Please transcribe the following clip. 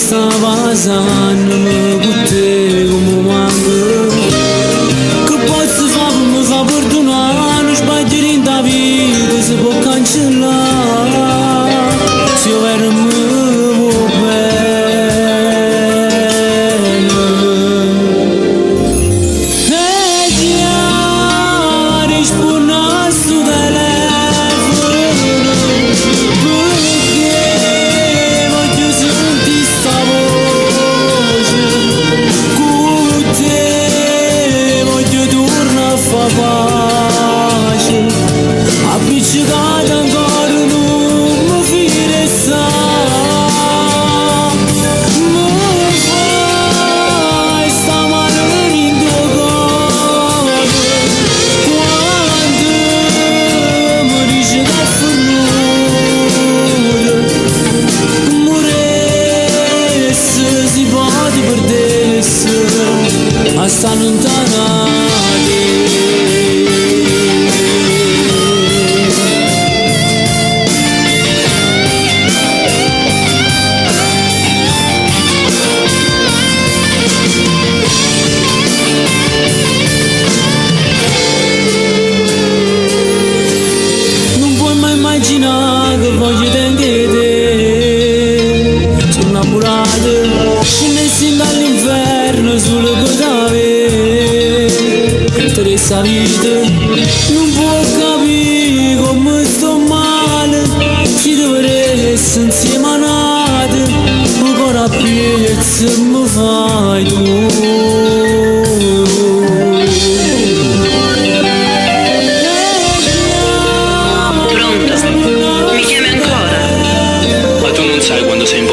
stava sanno con te come manco che posso fare per mi fa perdonare non sbagliare in da vita si può cancellare se io ero me vuoi bene e già risponda su telefono perché voglio sentire sta voce con te voglio tornare a fare pace appiccicata ancora non mi fiderà mi fai sta mano in tuo cuore quando mi dici che è finita moresse si può perdersi a sta lontanati. Non puoi mai immaginare che voglio anche te sono innamorato scenessi dall'inferno solo per avere Teresa vita non può capire come sto male ci dovrei essere insieme a nate ancora piezza mi fai tu. Pronto? Mi chiami ancora? Ma tu non sai quando sei in